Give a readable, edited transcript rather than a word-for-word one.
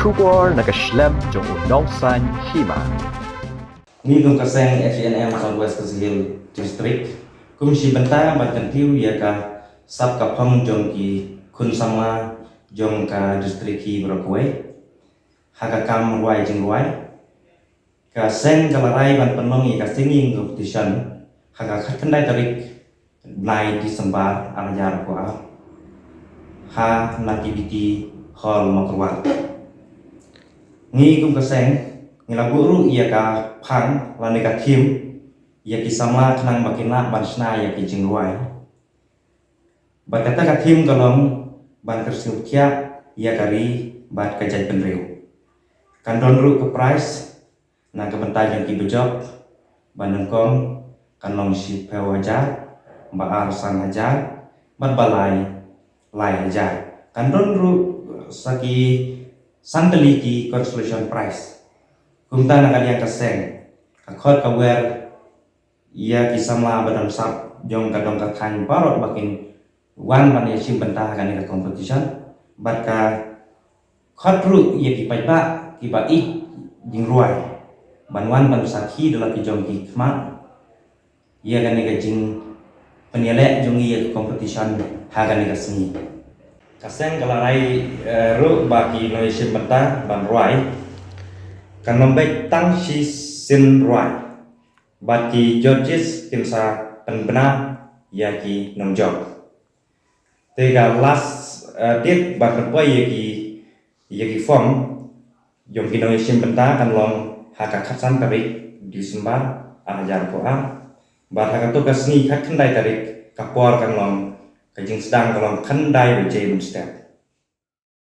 Shubor nakaslem jong unongsan hima. Ni kum kaseng HNM Southwest Hill District kum si benta batkan tiu ya ka sab ka phang jong ki khun sama jong ka district ki brokway haka kam wai jing wai ka seng kalarai ban penong i ka singing competition haka khatandai tarik 9 Disember anajar ko ha nativity hall makrwat ni kum kaseng ngila guru ia ka phang la ka thim ia ki sama thnang makina bansna ia ki jingwai bakata ka thim kalong ban kersiu kya ia kari bat ka jai penreu kandon ru ke price na ka bentai yang ki bejok banengkong kanong si pewaja ba ar sang hajar bat balai lai hajar kandon ru saki santeliki consolation prize kumta na kalian kaseng kakot kawer ia kisama badam sap jong kadong kakhan parot bakin wan ban sim bentah kan ka competition bat ka khotru ia ki paiba ki ba ik jing ruai ban wan ban sakhi dalam ki jong ki khma ia kan ka jing peniale jong ia competition ha kan ka seni kaseng kalarai ru baki noi sim bentah ban ruai kan membek tang si sin ruai baki Georges kinsa penbena yaki nomjok tega last tit bak apa yaki form yang kita sim benta kan long haka khatsan tarik di sembar anajar ko bar haka to kasni khat khandai tarik kapor kan long kajing sedang kalong khandai bejai step